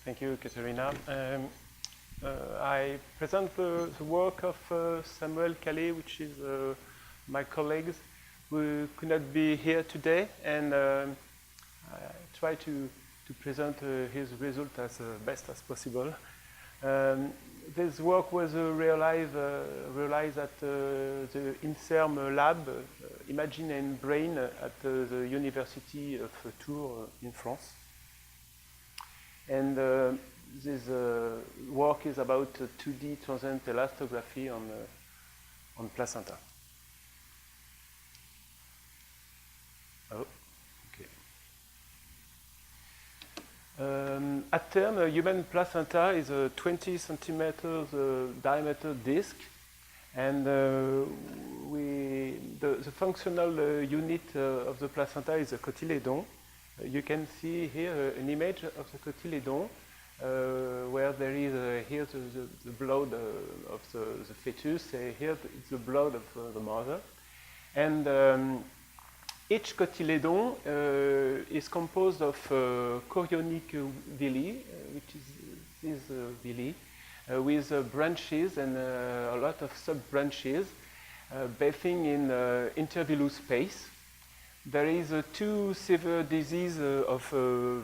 Thank you, Katerina. I present the work of Samuel Calais, which is my colleagues who could not be here today, and I try to present his result as best as possible. This work was realized at the INSERM lab, Imagine and Brain, at the University of Tours in France. And this work is about 2D transient elastography on placenta. Oh, okay. At term, a human placenta is a 20 centimeters diameter disc, and the functional unit of the placenta is a cotyledon. You can see here an image of the cotyledon where there is here the blood of the fetus, here it's the blood of the mother. And each cotyledon is composed of chorionic villi, which is this villi, with branches and a lot of sub-branches bathing in intervillous space. There is two severe diseases of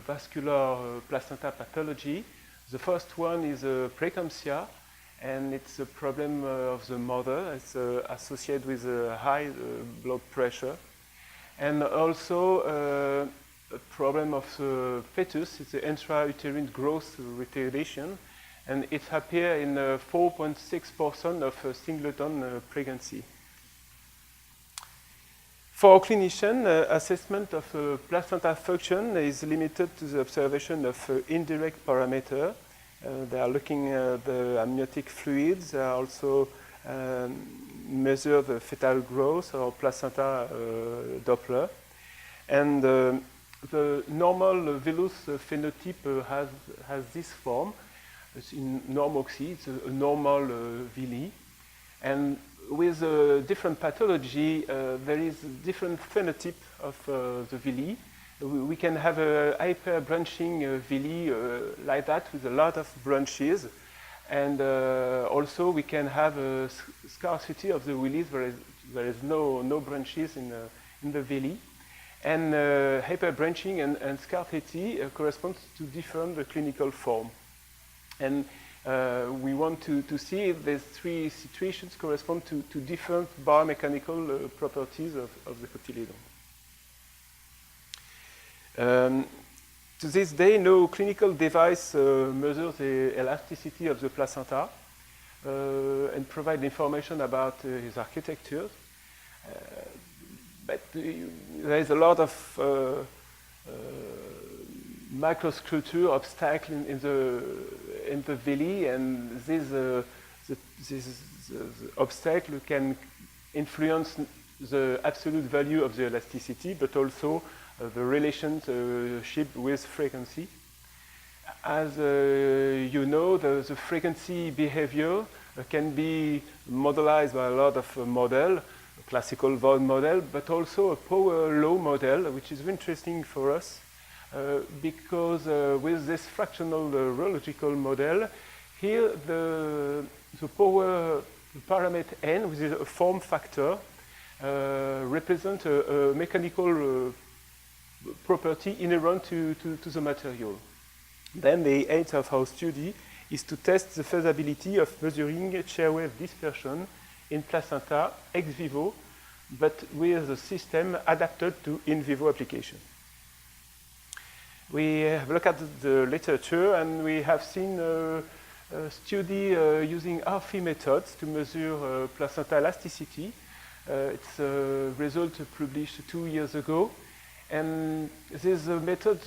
vascular placenta pathology. The first one is preeclampsia, and it's a problem of the mother. It's associated with high blood pressure. And also a problem of the fetus, it's the intrauterine growth retardation, and it appears in 4.6% of singleton pregnancy. For clinician, assessment of placenta function is limited to the observation of indirect parameters. They are looking at the amniotic fluids. They are also measure the fetal growth or placenta Doppler. And the normal villous phenotype has this form. It's in normoxy, it's a normal villi. And with different pathology, there is a different phenotype of the villi. We can have a hyper-branching villi like that with a lot of branches. And also we can have a scarcity of the villis where there is no branches in the villi. And hyper-branching and scarcity corresponds to different clinical form. And we want to see if these three situations correspond to different biomechanical properties of the cotyledon. To this day, no clinical device measures the elasticity of the placenta and provide information about its architecture. But there is a lot of microsculpture obstacle in the villi, and this obstacle can influence the absolute value of the elasticity, but also the relationship with frequency. As you know, the frequency behavior can be modelized by a lot of models, a classical void model, but also a power law model, which is very interesting for us. Because with this fractional rheological model, here the power parameter n, which is a form factor, represents a mechanical property inherent to the material. Then the aim of our study is to test the feasibility of measuring shear wave dispersion in placenta ex vivo, but with a system adapted to in vivo application. We have looked at the literature, and we have seen a study using RFI methods to measure placenta elasticity. It's a result published 2 years ago. And these methods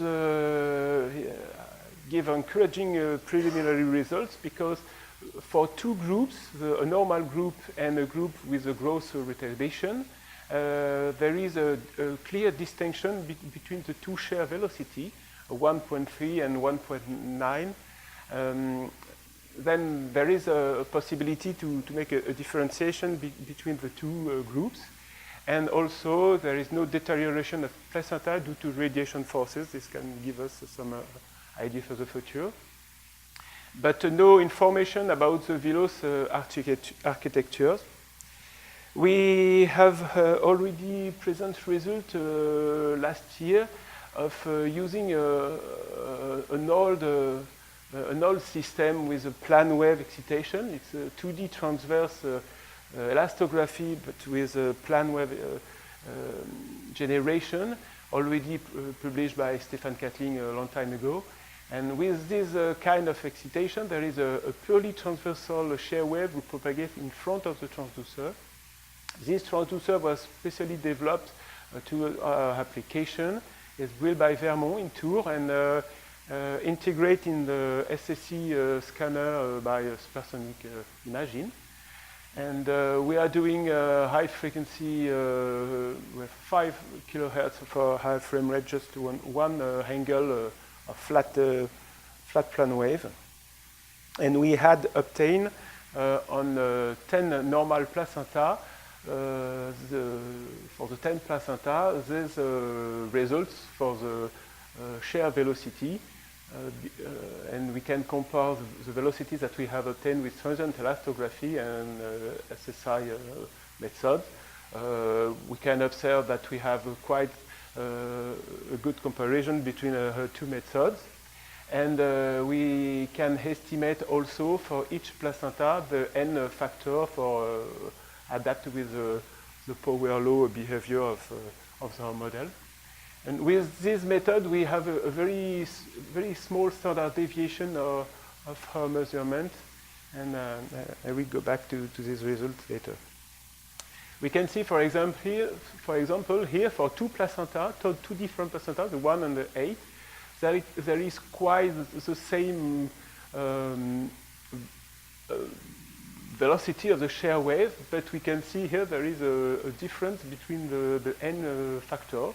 give encouraging preliminary results, because for two groups, a normal group and a group with a growth retardation, there is a clear distinction between the two shear velocity, 1.3 and 1.9. Then there is a possibility to make a differentiation between the two groups. And also, there is no deterioration of placenta due to radiation forces. This can give us some idea for the future. but no information about the villous architectures. We have already presented results last year of using an old system with a plane wave excitation. It's a 2D transverse elastography, but with a plane wave generation, already published by Stefan Katling a long time ago. And with this kind of excitation, there is a purely transversal shear wave we propagate in front of the transducer. This transducer was specially developed to our application. It's built by Vermont in Tours and integrate in the SSC scanner by supersonic imaging. And we are doing high frequency with 5 kilohertz for high frame rate, just one angle of flat plane wave. And we had obtained on 10 normal placenta, for the 10 placenta, these results for the shear velocity. And we can compare the velocity that we have obtained with transient elastography and SSI methods. We can observe that we have quite a good comparison between two methods. And we can estimate also for each placenta the n factor for adapt with the power law behavior of the model. And with this method, we have a very small standard deviation of our measurement. And I will go back to these results later. We can see, for example, here for two placenta, two different placenta, the 1 and the 8, there is quite the same velocity of the shear wave, but we can see here there is a difference between the n factor.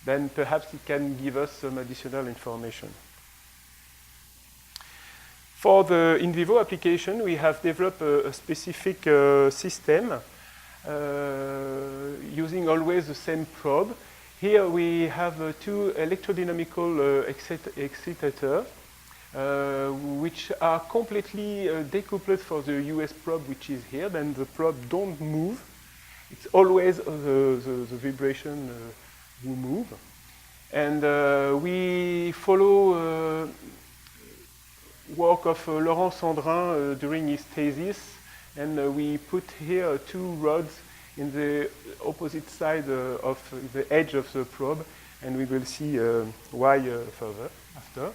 Then perhaps it can give us some additional information. For the in vivo application, we have developed a specific system using always the same probe. Here we have two electrodynamical excitators, which are completely decoupled for the US probe, which is here. Then the probe don't move. It's always the vibration who move. And we follow work of Laurent Sandrin during his thesis, and we put here two rods in the opposite side of the edge of the probe, and we will see why further after.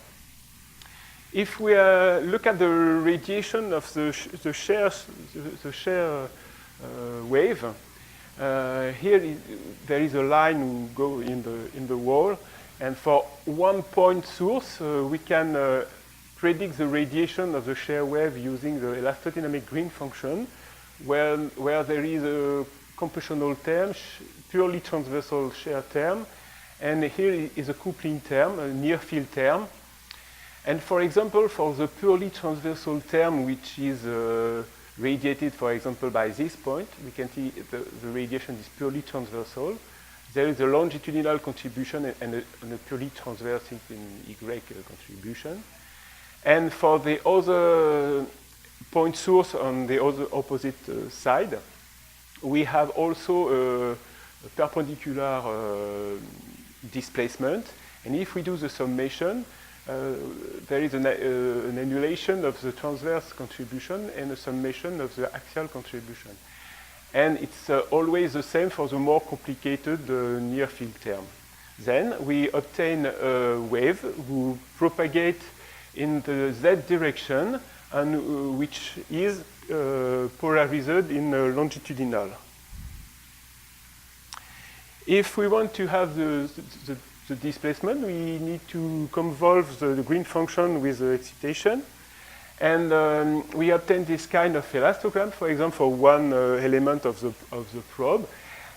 If we look at the radiation of the shear wave, here there is a line who go in the wall, and for one point source we can predict the radiation of the shear wave using the elastodynamic green function, where there is a compressional term, purely transversal shear term, and here is a coupling term, a near field term. And for example, for the purely transversal term, which is radiated, for example, by this point, we can see the radiation is purely transversal. There is a longitudinal contribution and a purely transverse in Y contribution. And for the other point source on the other opposite side, we have also a perpendicular displacement. And if we do the summation, there is an annulation of the transverse contribution and a summation of the axial contribution. And it's always the same for the more complicated near field term. Then we obtain a wave who propagate in the Z direction and which is polarized in longitudinal. If we want to have the displacement, we need to convolve the green function with the excitation. And we obtain this kind of elastogram, for example, for one element of the probe.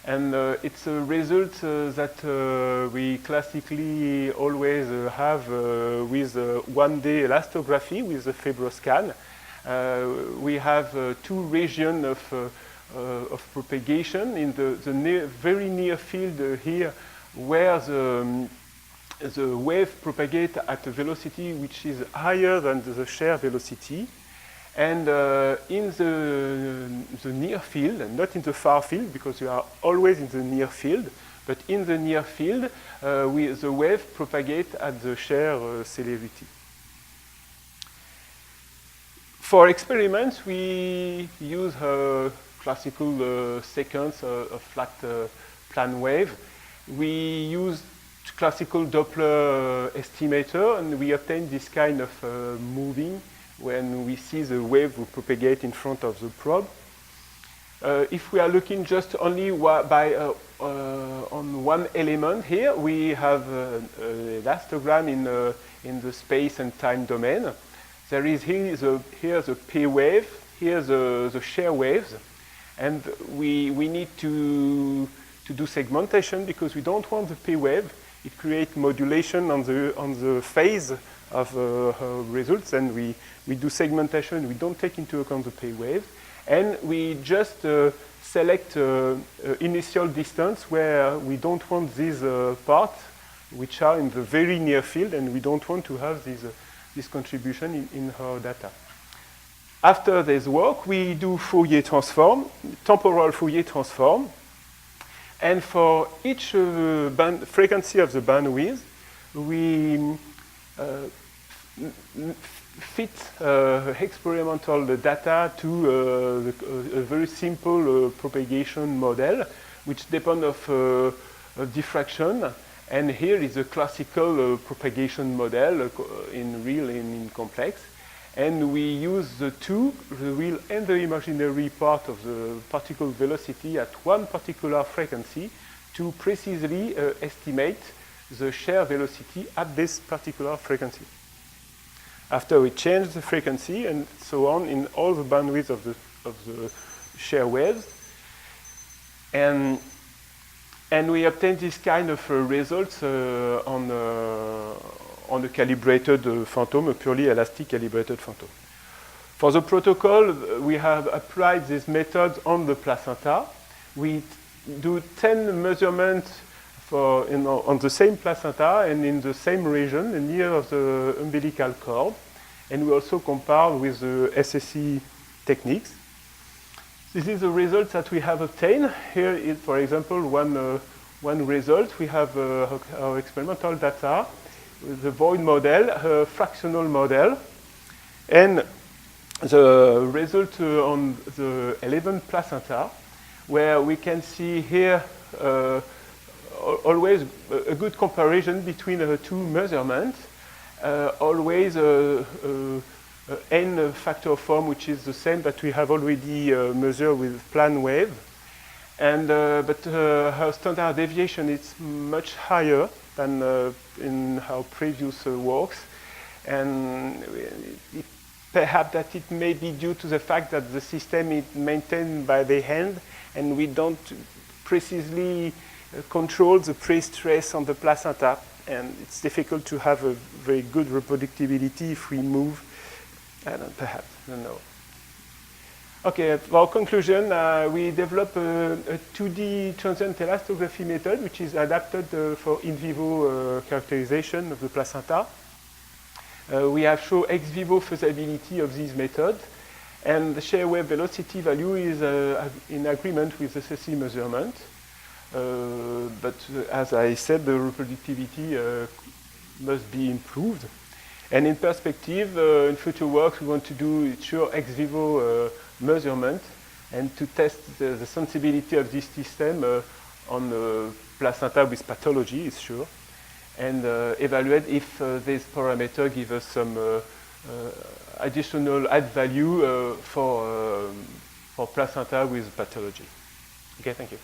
And it's a result that we classically always have with 1D elastography with the FibroScan. We have two regions of propagation in the very near field here, where the wave propagates at a velocity which is higher than the Shear velocity. And in the near field, not in the far field, because you are always in the near field, but in the near field, the wave propagates at the Shear celerity. For experiments, we use a classical sequence of flat plane wave. We use classical Doppler estimator, and we obtain this kind of moving when we see the wave will propagate in front of the probe. If we are looking just only on one element here, we have an elastogram in the space and time domain. There is here the P wave, here the Shear waves, and we need to do segmentation because we don't want the P wave. It creates modulation on the phase of results, and we do segmentation. We don't take into account the P wave, and we just select initial distance where we don't want these parts which are in the very near field, and we don't want to have this contribution in our data. After this work, we do Fourier transform, temporal Fourier transform, and for each frequency of the bandwidth, we fit experimental data to a very simple propagation model, which depends of diffraction. And here is a classical propagation model in real and in complex. And we use the real and the imaginary part of the particle velocity at one particular frequency to precisely estimate the Shear velocity at this particular frequency. After we change the frequency and so on in all the bandwidth of the Shear waves, and we obtain this kind of results on a calibrated phantom, a purely elastic calibrated phantom. For the protocol, we have applied this method on the placenta. We do 10 measurements on the same placenta and in the same region near the umbilical cord. And we also compare with the SSE techniques. This is the results that we have obtained. Here is, for example, one result. We have our experimental data, the void model, a fractional model, and the result on the 11 placenta, where we can see here always a good comparison between the two measurements, always n factor form, which is the same that we have already measured with plane wave. And but her standard deviation is much higher than in our previous works, and perhaps that it may be due to the fact that the system is maintained by the hand, and we don't precisely control the pre-stress on the placenta, and it's difficult to have a very good reproducibility if we move, perhaps, I don't know. Okay, for conclusion, we developed a 2D transient elastography method, which is adapted for in vivo characterization of the placenta. We have shown ex vivo feasibility of this method, and the Shear wave velocity value is in agreement with the SSE measurement. But as I said, the reproducibility must be improved. And in perspective, in future works, we want to do sure ex vivo measurement and to test the sensibility of this system on the placenta with pathology, is sure, and evaluate if this parameter gives us some additional add value for placenta with pathology. Okay, thank you.